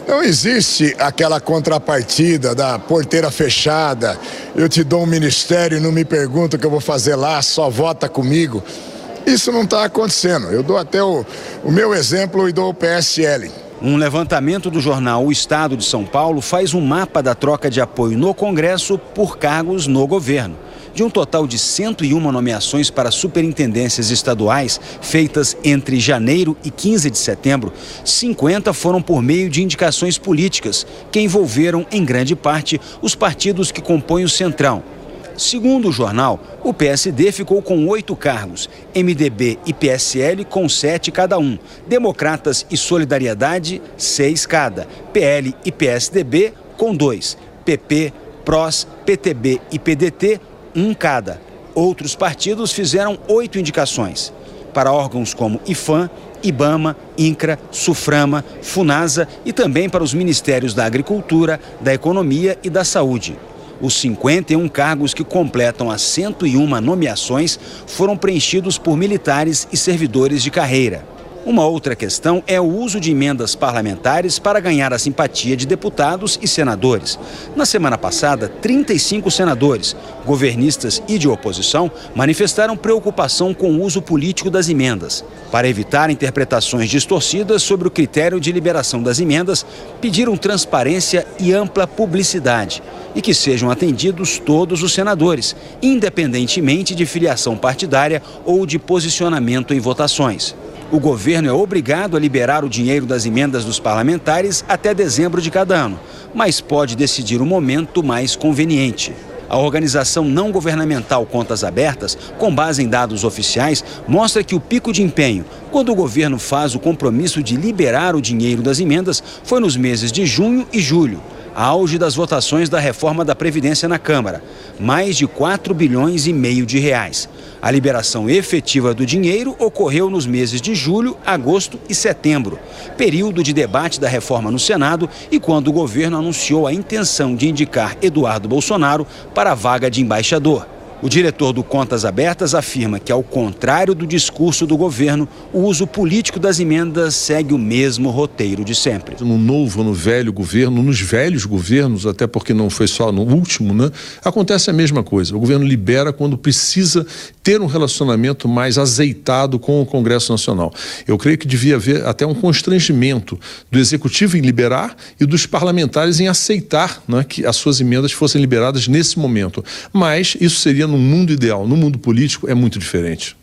S28: não existe aquela contrapartida da porteira fechada, eu te dou um ministério e não me pergunta o que eu vou fazer lá, só vota comigo. Isso não está acontecendo. Eu dou até o meu exemplo e dou o PSL.
S5: Um levantamento do jornal O Estado de São Paulo faz um mapa da troca de apoio no Congresso por cargos no governo. De um total de 101 nomeações para superintendências estaduais feitas entre janeiro e 15 de setembro, 50 foram por meio de indicações políticas, que envolveram, em grande parte, os partidos que compõem o Centrão. Segundo o jornal, o PSD ficou com 8 cargos, MDB e PSL com 7 cada um, Democratas e Solidariedade, 6 cada, PL e PSDB com 2, PP, PROS, PTB e PDT, 1 cada. Outros partidos fizeram 8 indicações para órgãos como IFAM, IBAMA, INCRA, SUFRAMA, FUNASA e também para os Ministérios da Agricultura, da Economia e da Saúde. Os 51 cargos que completam as 101 nomeações foram preenchidos por militares e servidores de carreira. Uma outra questão é o uso de emendas parlamentares para ganhar a simpatia de deputados e senadores. Na semana passada, 35 senadores, governistas e de oposição, manifestaram preocupação com o uso político das emendas. Para evitar interpretações distorcidas sobre o critério de liberação das emendas, pediram transparência e ampla publicidade e que sejam atendidos todos os senadores, independentemente de filiação partidária ou de posicionamento em votações. O governo é obrigado a liberar o dinheiro das emendas dos parlamentares até dezembro de cada ano, mas pode decidir o momento mais conveniente. A organização não governamental Contas Abertas, com base em dados oficiais, mostra que o pico de empenho, quando o governo faz o compromisso de liberar o dinheiro das emendas, foi nos meses de junho e julho, auge das votações da reforma da Previdência na Câmara, mais de 4,5 bilhões de reais. A liberação efetiva do dinheiro ocorreu nos meses de julho, agosto e setembro, período de debate da reforma no Senado e quando o governo anunciou a intenção de indicar Eduardo Bolsonaro para a vaga de embaixador. O diretor do Contas Abertas afirma que, ao contrário do discurso do governo, o uso político das emendas segue o mesmo roteiro de sempre.
S7: No novo, no velho governo, nos velhos governos, até porque não foi só no último, né? Acontece a mesma coisa. O governo libera quando precisa ter um relacionamento mais azeitado com o Congresso Nacional. Eu creio que devia haver até um constrangimento do Executivo em liberar e dos parlamentares em aceitar, né, que as suas emendas fossem liberadas nesse momento. Mas isso seria no mundo ideal. No mundo político é muito diferente.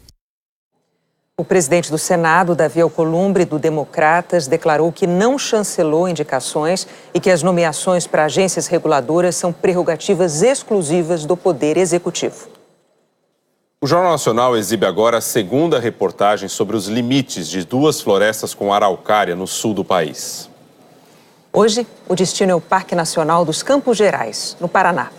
S2: O presidente do Senado, Davi Alcolumbre, do Democratas, declarou que não chancelou indicações e que as nomeações para agências reguladoras são prerrogativas exclusivas do Poder Executivo.
S1: O Jornal Nacional exibe agora a segunda reportagem sobre os limites de 2 florestas com araucária no sul do país.
S2: Hoje, o destino é o Parque Nacional dos Campos Gerais, no Paraná.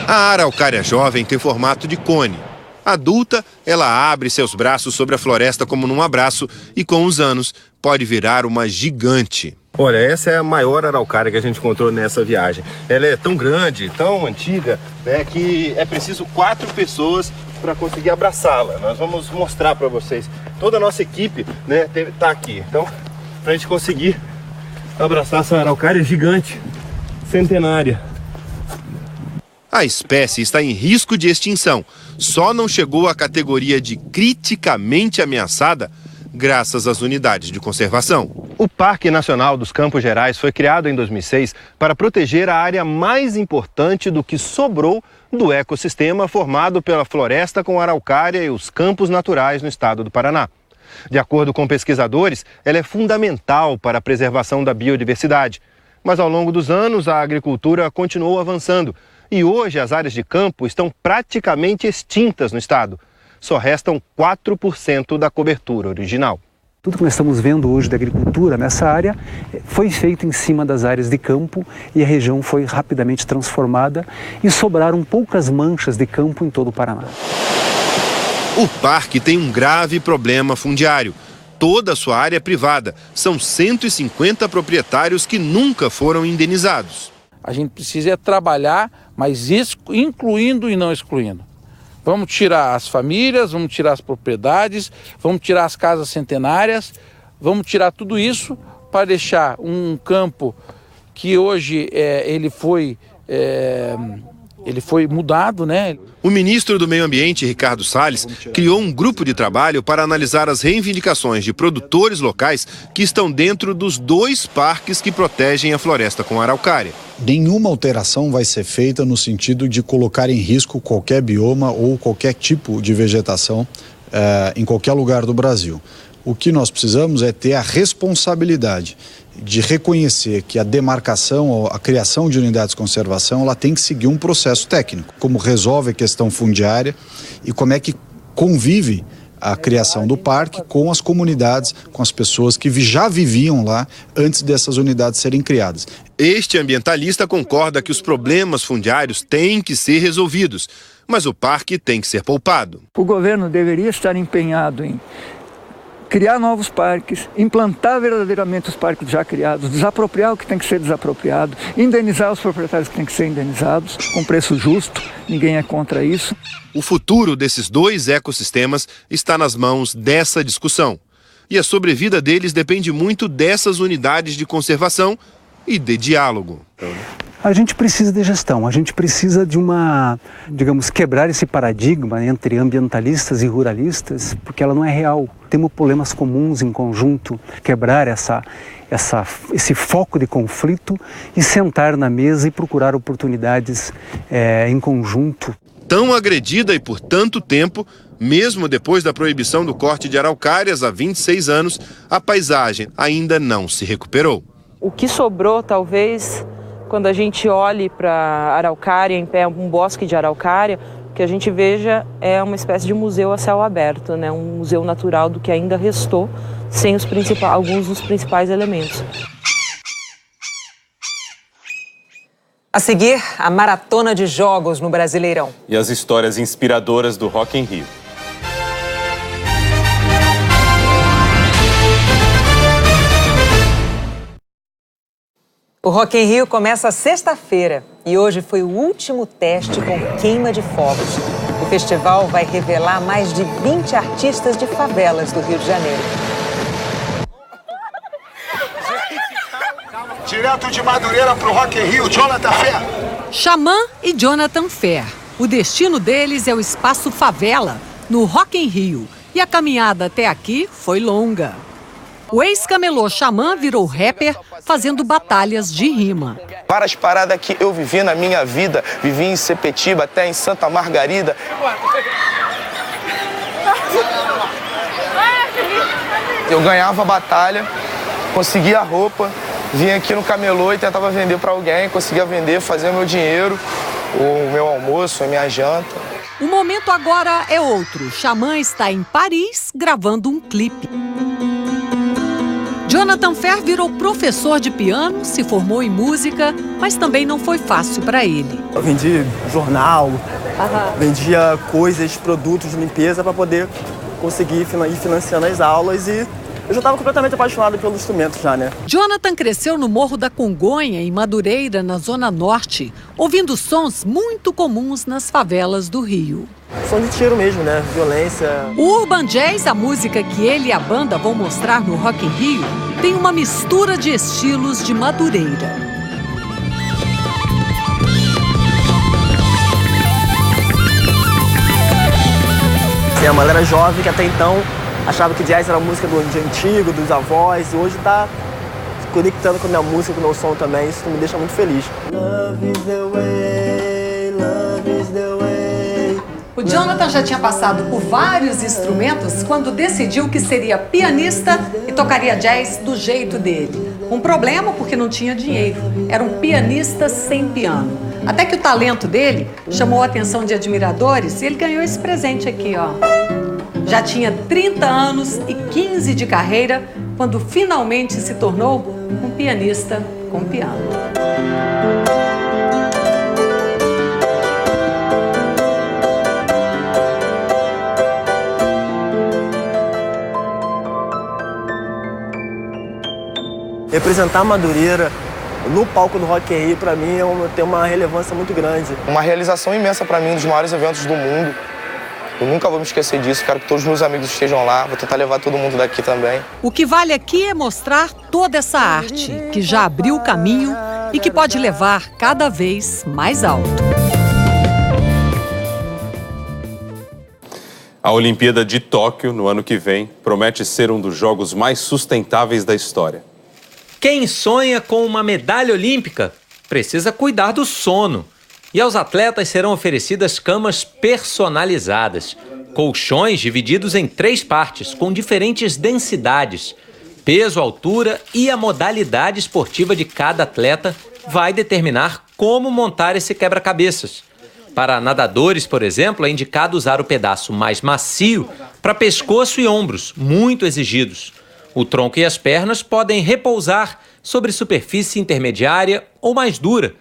S8: A araucária jovem tem formato de cone. Adulta, ela abre seus braços sobre a floresta como num abraço e, com os anos, pode virar uma gigante.
S9: Olha, essa é a maior araucária que a gente encontrou nessa viagem. Ela é tão grande, tão antiga, né, que é preciso 4 pessoas para conseguir abraçá-la. Nós vamos mostrar para vocês. Toda a nossa equipe, né, tá aqui. Então, para a gente conseguir abraçar essa araucária gigante, centenária.
S8: A espécie está em risco de extinção. Só não chegou à categoria de criticamente ameaçada graças às unidades de conservação.
S9: O Parque Nacional dos Campos Gerais foi criado em 2006 para proteger a área mais importante do que sobrou do ecossistema formado pela floresta com araucária e os campos naturais no estado do Paraná. De acordo com pesquisadores, ela é fundamental para a preservação da biodiversidade. Mas ao longo dos anos, a agricultura continuou avançando. E hoje as áreas de campo estão praticamente extintas no estado. Só restam 4% da cobertura original.
S10: Tudo que nós estamos vendo hoje da agricultura nessa área foi feito em cima das áreas de campo e a região foi rapidamente transformada e sobraram poucas manchas de campo em todo o Paraná.
S8: O parque tem um grave problema fundiário. Toda a sua área é privada. São 150 proprietários que nunca foram indenizados.
S11: A gente precisa trabalhar, mas incluindo e não excluindo. Vamos tirar as famílias, vamos tirar as propriedades, vamos tirar as casas centenárias, vamos tirar tudo isso para deixar um campo que hoje ele foi mudado, né?
S8: O ministro do Meio Ambiente, Ricardo Salles, criou um grupo de trabalho para analisar as reivindicações de produtores locais que estão dentro dos 2 parques que protegem a floresta com araucária.
S12: Nenhuma alteração vai ser feita no sentido de colocar em risco qualquer bioma ou qualquer tipo de vegetação em qualquer lugar do Brasil. O que nós precisamos é ter a responsabilidade de reconhecer que a demarcação, a criação de unidades de conservação, ela tem que seguir um processo técnico. Como resolve a questão fundiária e como é que convive a criação do parque com as comunidades, com as pessoas que já viviam lá antes dessas unidades serem criadas.
S8: Este ambientalista concorda que os problemas fundiários têm que ser resolvidos, mas o parque tem que ser poupado.
S13: O governo deveria estar empenhado em criar novos parques, implantar verdadeiramente os parques já criados, desapropriar o que tem que ser desapropriado, indenizar os proprietários que têm que ser indenizados, com preço justo, ninguém é contra isso.
S8: O futuro desses 2 ecossistemas está nas mãos dessa discussão. E a sobrevida deles depende muito dessas unidades de conservação e de diálogo.
S10: A gente precisa de gestão, a gente precisa de quebrar esse paradigma entre ambientalistas e ruralistas, porque ela não é real. Temos problemas comuns em conjunto, quebrar esse foco de conflito e sentar na mesa e procurar oportunidades em conjunto.
S8: Tão agredida e por tanto tempo, mesmo depois da proibição do corte de araucárias há 26 anos, a paisagem ainda não se recuperou.
S14: O que sobrou, talvez, quando a gente olhe para a araucária, em pé, um bosque de araucária, o que a gente veja é uma espécie de museu a céu aberto, né? Um museu natural do que ainda restou, sem alguns dos principais elementos.
S2: A seguir, a maratona de jogos no Brasileirão.
S1: E as histórias inspiradoras do Rock in Rio.
S2: O Rock in Rio começa sexta-feira e hoje foi o último teste com queima de fogos. O festival vai revelar mais de 20 artistas de favelas do Rio de Janeiro.
S26: Direto de Madureira para o Rock in Rio, Jonathan Fer.
S15: Xamã e Jonathan Fer. O destino deles é o Espaço Favela, no Rock in Rio. E a caminhada até aqui foi longa. O ex-camelô Xamã virou rapper fazendo batalhas de rima.
S16: Várias paradas que eu vivi na minha vida, vivi em Sepetiba, até em Santa Margarida. Eu ganhava a batalha, conseguia a roupa, vinha aqui no camelô e tentava vender para alguém, conseguia vender, fazer meu dinheiro, o meu almoço, a minha janta.
S15: O momento agora é outro. Xamã está em Paris gravando um clipe. Jonathan Fer virou professor de piano, se formou em música, mas também não foi fácil para ele.
S17: Eu vendi jornal, vendia coisas, produtos de limpeza para poder conseguir ir financiando as aulas e eu já estava completamente apaixonado pelo instrumento já, né?
S15: Jonathan cresceu no Morro da Congonha, em Madureira, na Zona Norte, ouvindo sons muito comuns nas favelas do Rio.
S17: Som de tiro mesmo, né? Violência.
S15: O Urban Jazz, a música que ele e a banda vão mostrar no Rock in Rio, tem uma mistura de estilos de Madureira.
S17: Tem uma galera jovem que até então achava que jazz era música do antigo, dos avós, e hoje tá conectando com a minha música, com o meu som também, isso me deixa muito feliz. Love is the way, love is the way.
S15: O Jonathan já tinha passado por vários instrumentos quando decidiu que seria pianista e tocaria jazz do jeito dele. Um problema porque não tinha dinheiro, era um pianista sem piano. Até que o talento dele chamou a atenção de admiradores e ele ganhou esse presente aqui, ó. Já tinha 30 anos e 15 de carreira quando finalmente se tornou um pianista com piano.
S17: Representar Madureira no palco do Rock in Rio, para mim, tem uma relevância muito grande.
S16: Uma realização imensa para mim, um dos maiores eventos do mundo. Eu nunca vou me esquecer disso, quero que todos os meus amigos estejam lá, vou tentar levar todo mundo daqui também.
S15: O que vale aqui é mostrar toda essa arte, que já abriu o caminho e que pode levar cada vez mais alto.
S1: A Olimpíada de Tóquio, no ano que vem, promete ser um dos jogos mais sustentáveis da história.
S18: Quem sonha com uma medalha olímpica precisa cuidar do sono. E aos atletas serão oferecidas camas personalizadas, colchões divididos em 3 partes, com diferentes densidades. Peso, altura e a modalidade esportiva de cada atleta vai determinar como montar esse quebra-cabeças. Para nadadores, por exemplo, é indicado usar o pedaço mais macio para pescoço e ombros, muito exigidos. O tronco e as pernas podem repousar sobre superfície intermediária ou mais dura.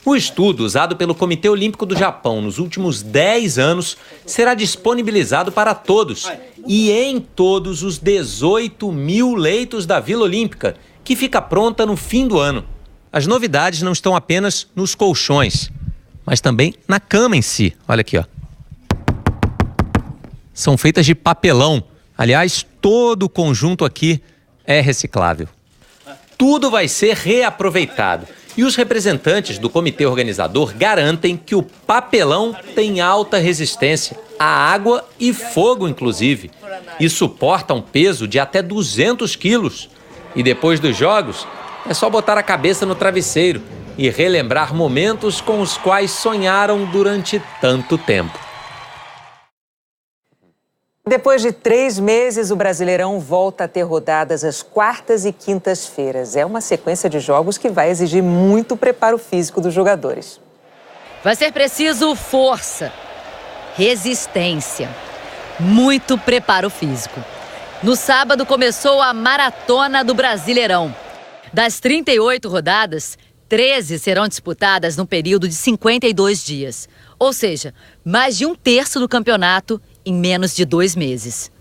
S18: O estudo, usado pelo Comitê Olímpico do Japão nos últimos 10 anos, será disponibilizado para todos e em todos os 18 mil leitos da Vila Olímpica, que fica pronta no fim do ano. As novidades não estão apenas nos colchões, mas também na cama em si. Olha aqui, ó. São feitas de papelão. Aliás, todo o conjunto aqui é reciclável. Tudo vai ser reaproveitado. E os representantes do comitê organizador garantem que o papelão tem alta resistência à água e fogo, inclusive, e suporta um peso de até 200 quilos. E depois dos jogos, é só botar a cabeça no travesseiro e relembrar momentos com os quais sonharam durante tanto tempo.
S2: Depois de 3 meses, o Brasileirão volta a ter rodadas às quartas e quintas-feiras. É uma sequência de jogos que vai exigir muito preparo físico dos jogadores.
S19: Vai ser preciso força, resistência, muito preparo físico. No sábado começou a maratona do Brasileirão. Das 38 rodadas, 13 serão disputadas num período de 52 dias. Ou seja, mais de 1/3 do campeonato em menos de 2 meses.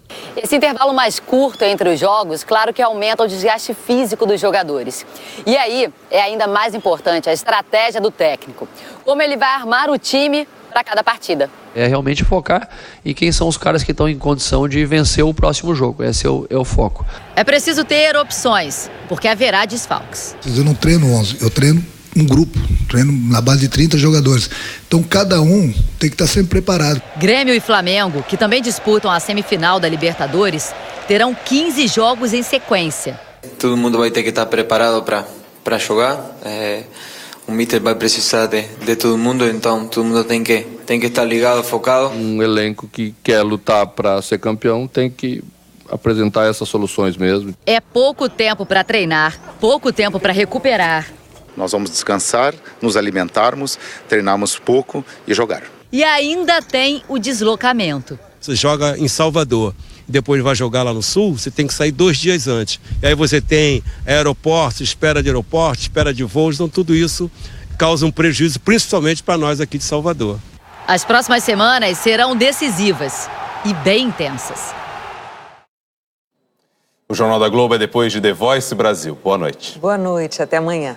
S3: Esse intervalo mais curto entre os jogos, claro que aumenta o desgaste físico dos jogadores. E aí é ainda mais importante a estratégia do técnico. Como ele vai armar o time para cada partida.
S20: É realmente focar em quem são os caras que estão em condição de vencer o próximo jogo. Esse é o foco.
S19: É preciso ter opções, porque haverá desfalques.
S21: Eu não treino 11, eu treino um grupo, treino na base de 30 jogadores. Então cada um tem que estar sempre preparado.
S19: Grêmio e Flamengo, que também disputam a semifinal da Libertadores, terão 15 jogos em sequência.
S22: Todo mundo vai ter que estar preparado para jogar. O míster vai precisar de todo mundo, então todo mundo tem que estar ligado, focado.
S23: Um elenco que quer lutar para ser campeão tem que apresentar essas soluções mesmo.
S19: É pouco tempo para treinar, pouco tempo para recuperar.
S24: Nós vamos descansar, nos alimentarmos, treinarmos pouco e jogar.
S19: E ainda tem o deslocamento.
S25: Você joga em Salvador, depois vai jogar lá no Sul, você tem que sair 2 dias antes. E aí você tem aeroporto, espera de aeroporto, espera de voos, então tudo isso causa um prejuízo, principalmente para nós aqui de Salvador.
S19: As próximas semanas serão decisivas e bem intensas.
S1: O Jornal da Globo é depois de The Voice Brasil. Boa noite.
S2: Boa noite, até amanhã.